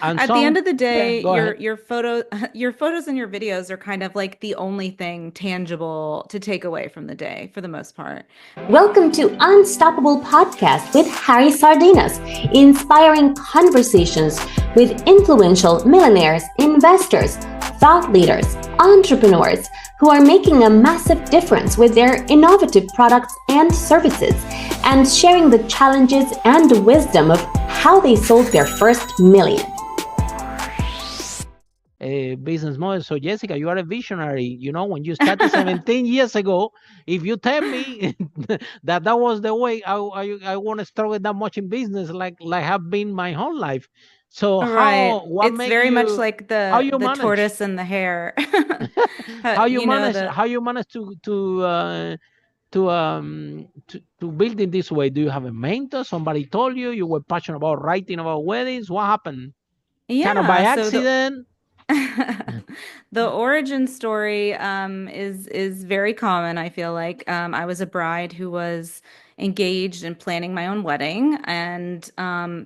And At the end some, of the yeah, day, go ahead. your photos and your videos are kind of like the only thing tangible to take away from the day for the most part. Welcome to Unstoppable Podcast with Harry Sardinas, inspiring conversations with influential millionaires, investors, thought leaders, entrepreneurs who are making a massive difference with their innovative products and services, and sharing the challenges and wisdom of how they sold their first million. Business model. So, Jessica, you are a visionary. You know, when you started 17 years ago, if you tell me that was the way I want to struggle that much in business, like have been my whole life. So, Right. what It's make very much you, like how the you the manage? tortoise and the hare. You know the How you manage to build in this way? Do you have a mentor? Somebody told you you were passionate about writing about weddings? What happened? Kind of by yeah, so the accident? the origin story is very common, I feel like. I was a bride who was engaged in planning my own wedding, and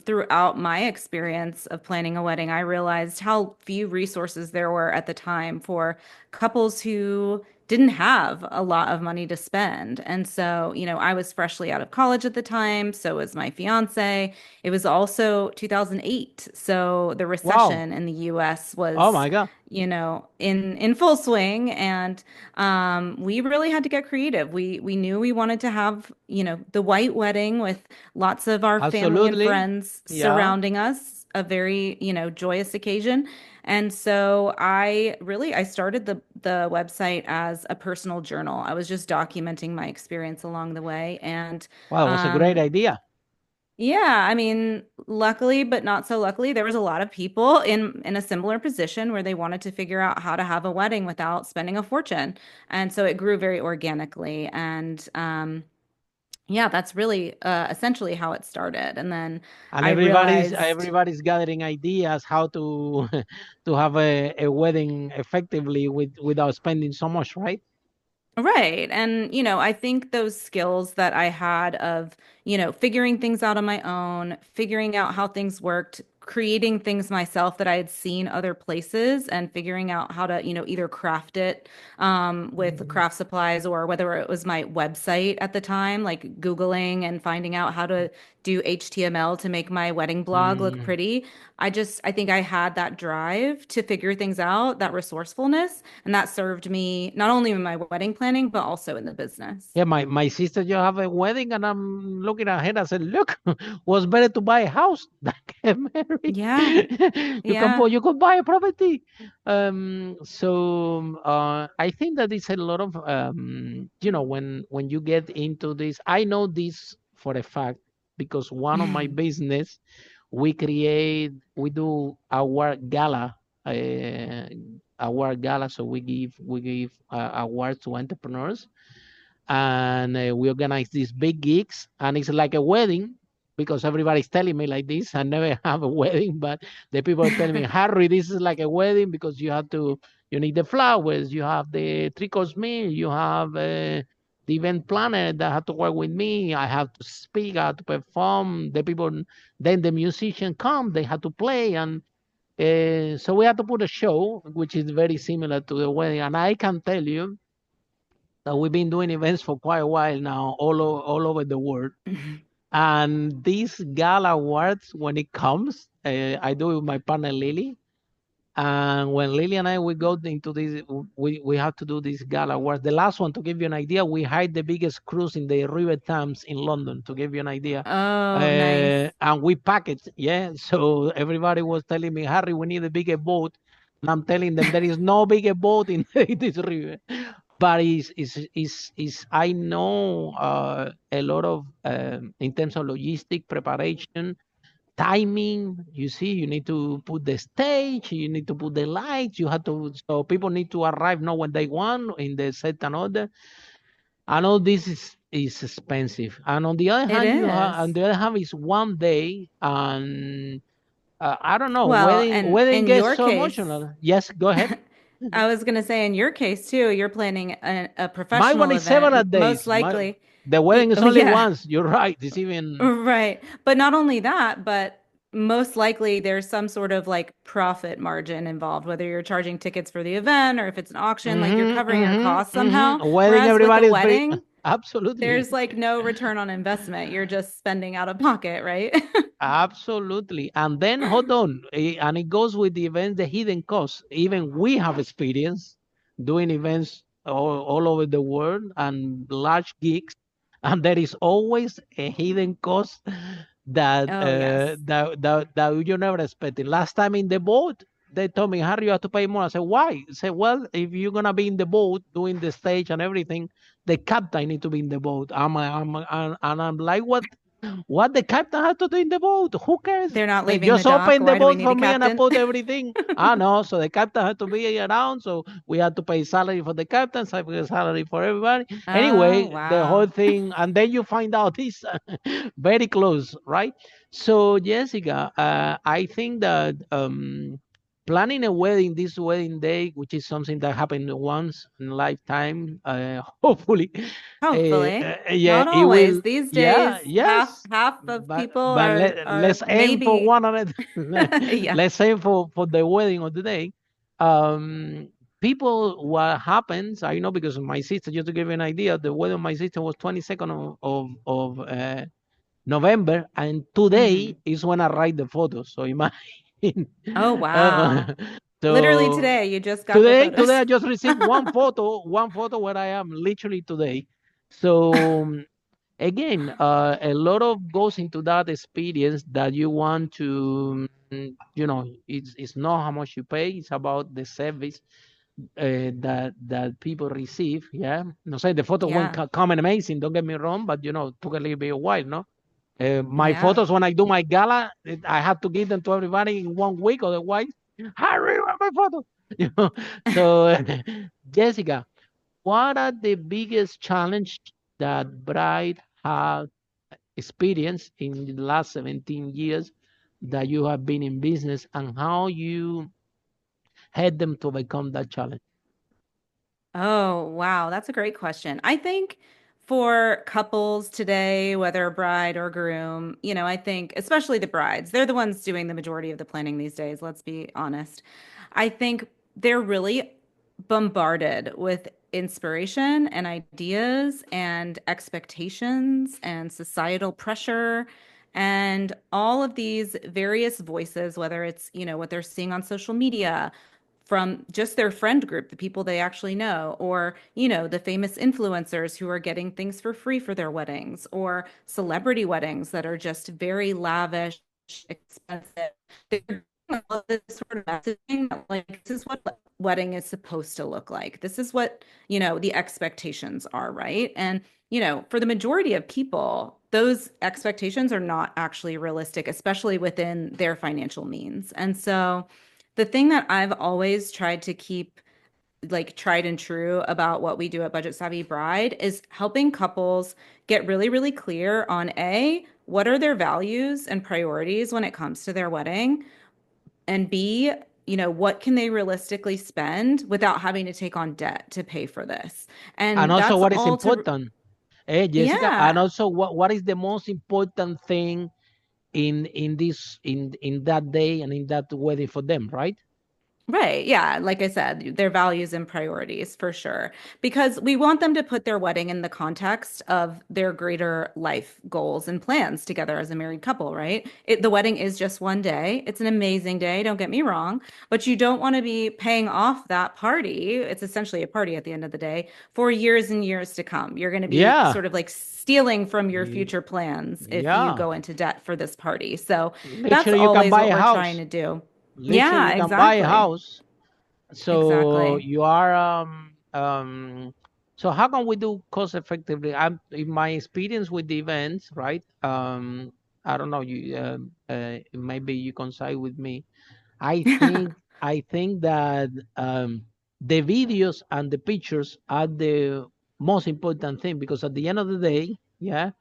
throughout my experience of planning a wedding, I realized how few resources there were at the time for couples who didn't have a lot of money to spend. And so, I was freshly out of college at the time, so was my fiance. It was also 2008, so the Wow. recession in the US Oh was my God. in full swing, and we really had to get creative. We knew we wanted to have, the white wedding with lots of our family and Absolutely. friends Yeah. surrounding us, a very, joyous occasion. And so I started the website as a personal journal. I was just documenting my experience along the way, and Well, it was a great um, idea. yeah, I mean, luckily, but not so luckily, there was a lot of people in a similar position where they wanted to figure out how to have a wedding without spending a fortune. And so it grew very organically. And yeah, that's really essentially how it started. And then And I realized, everybody's gathering ideas how to to have a wedding effectively without spending so much, right? right. And, I think those skills that I had of, figuring things out on my own, figuring out how things worked, creating things myself that I had seen other places, and figuring out how to, either craft it with Mhm. craft supplies, or whether it was my website at the time, like Googling and finding out how to do HTML to make my wedding blog look Mm. pretty. I think I had that drive to figure things out, that resourcefulness, and that served me not only in my wedding planning, but also in the business. Yeah, my sister just have a wedding, and I'm looking ahead. I said, "Look, was better to buy a house than get married. Yeah. Yeah. You could buy a property." I think that it's a lot of when you get into this. I know this for a fact because one of my business we do uh, award gala. So we give awards to entrepreneurs, and we organize these big gigs, and it's like a wedding because everybody's telling me like this. I never have a wedding, but the people are telling me, Harry, this is like a wedding because you need the flowers, you have the three-course meal, you have the event planner that had to work with me. I have to speak, I have to perform. The people, then the musician come, they have to play, and so we have to put a show, which is very similar to the wedding. And I can tell you we've been doing events for quite a while now, all over the world. And these gala awards, when it comes, I do it with my partner Lily. And when Lily and I we go into this, we have to do this gala awards. The last one, to give you an idea, we hired the biggest cruise in the River Thames in London. To give you an idea, Oh, nice. and we packaged, yeah. So everybody was telling me, Harry, we need a bigger boat. And I'm telling them there is no bigger boat in this river. But is I know a lot of in terms of logistic preparation, timing. You see, you need to put the stage, you need to put the lights, you have to, so people need to arrive not when they want in the certain order. I know this is expensive, and on the other It hand, is. is one day, and I don't know, Well, and wedding in gets your so case, emotional. Yes, go ahead. I was going to say, in your case too, you're planning a My one professional is several event, most days. likely. The wedding is Oh, only yeah. once. You're right. It's even. Right. But not only that, but most likely there's some sort of like profit margin involved, whether you're charging tickets for the event or if it's an auction, like you're covering your costs somehow. Wedding, Whereas with a everybody is free. wedding, Absolutely. there's like no return on investment. You're just spending out of pocket, right? Absolutely. And then hold on, and it goes with the events, the hidden costs. Even we have experience doing events all over the world and large gigs, and there is always a hidden cost that Oh, yes. that you never expected. Last time in the boat, they told me, Harry, you have to pay more. I said, why? I said, well, if you're gonna be in the boat doing the stage and everything, the captain need to be in the boat. And I'm like, what? What the captain has to do in the boat? Who cares? They're not They leaving the just dock. open the Why do we boat need for a me and I captain? put everything. I know. So the captain had to be around. So we had to pay salary for the captain, salary for everybody. Oh, Anyway, the whole wow. thing, and then you find out this very close, right? So Jessica, I think that planning a wedding this wedding day, which is something that happened once in a lifetime, hopefully, Hopefully. yeah, Not it always. will. These Yeah, days, half yes, half of people but are let's aim for maybe 100. yeah. Let's aim for the wedding of the day. Um, People, what happens? I know because my sister. Just to give you an idea, the wedding of my sister was 22nd of November, and today Mhm. is when I write the photos. So imagine. Oh, uh, wow. Literally so today, you just got the today photos. I just received one photo where I am literally today. So again, a lot of goes into that experience that you want to, it's not how much you pay, it's about the service that people receive. Yeah, no say the photo won't Yeah. come in amazing. Don't get me wrong, but took a little bit of while, no. My Yeah. photos when I do my gala, I have to give them to everybody in 1 week, otherwise, Harry, where are my photos? You know. So, Jessica, what are the biggest challenge that bride have experienced in the last 17 years that you have been in business, and how you had them to overcome that challenge? Oh, wow. That's a great question. I think for couples today, whether bride or groom, I think especially the brides, they're the ones doing the majority of the planning these days, let's be honest. I think they're really bombarded with inspiration and ideas and expectations and societal pressure and all of these various voices, whether it's, what they're seeing on social media from just their friend group, the people they actually know, or, the famous influencers who are getting things for free for their weddings, or celebrity weddings that are just very lavish, expensive. They're doing all this sort of messaging that, like, this is what wedding is supposed to look like. This is what, the expectations are, right? And, for the majority of people, those expectations are not actually realistic, especially within their financial means. And so, the thing that I've always tried to keep like tried and true about what we do at Budget Savvy Bride is helping couples get really, really clear on A, what are their values and priorities when it comes to their wedding, and B, what can they realistically spend without having to take on debt to pay for this? And And also, that's what is all to, important, Jessica, and yeah. also what is the most important thing in this in that day and in that wedding for them, right? Right. Yeah. Like I said, their values and priorities for sure. Because we want them to put their wedding in the context of their greater life goals and plans together as a married couple, right? The wedding is just one day. It's an amazing day, don't get me wrong, but you don't want to be paying off that party. It's essentially a party at the end of the day for years and years to come. You're going to be Yeah, sort of like stealing from your y- future plans if you yeah. go into debt for this party. So that's Literally, you can always buy what a we're trying house. to do. Literally, Yeah, you can buy a exactly. house. So Exactly. you are so how can we do cost effectively? I'm in my experience with the events, right? I don't know, maybe you can side with me. I think I think that the videos and the pictures are the most important thing, because at the end of the day, yeah,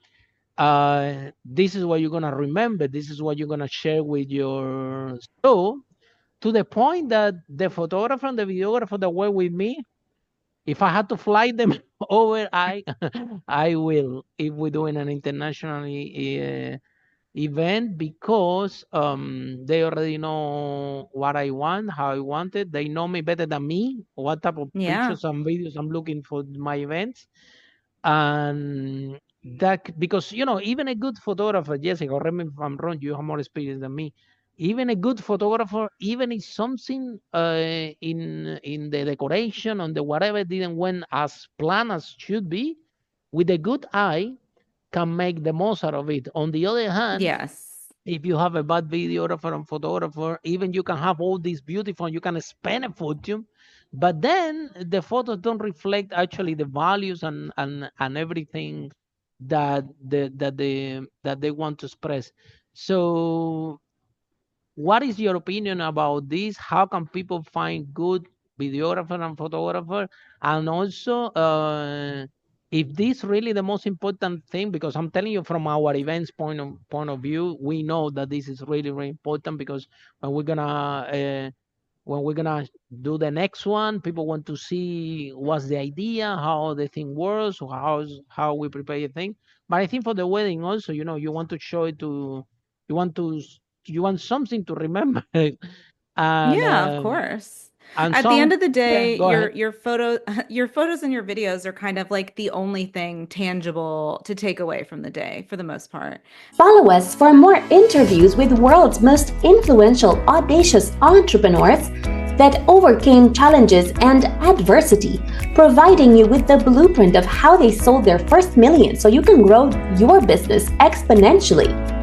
this is what you're gonna remember. This is what you're gonna share with your so to the point that the photographer and the videographer that were with me, if I had to fly them over, I I will, if we're doing an internationally event because they already know what I want, how I want it. They know me better than me, what type of Yeah. pictures and videos I'm looking for my events. And that, because even a good photographer, Jessica, correct me if I'm wrong, you have more experience than me. Even a good photographer, even if something in the decoration on the whatever didn't went as planned as should be, with a good eye can make the most out of it. On the other hand, Yes. if you have a bad videographer and photographer, even you can have all these beautiful, you can spend a fortune, but then the photos don't reflect actually the values and everything that they want to express. So what is your opinion about this? How can people find good videographer and photographer? And also, if this really the most important thing, because I'm telling you from our events point of view, we know that this is really really important because when we're gonna uh, when we're gonna do the next one, people want to see what's the idea, how the thing works, how we prepare the thing. But I think for the wedding also, you want to show it to, you want to, you want something to remember, and Yeah, of um, course. and At the end some, of the yeah. day, Go ahead. your photo your photos and your videos are kind of like the only thing tangible to take away from the day for the most part. Follow us for more interviews with world's most influential, audacious entrepreneurs that overcame challenges and adversity, providing you with the blueprint of how they sold their first million so you can grow your business exponentially.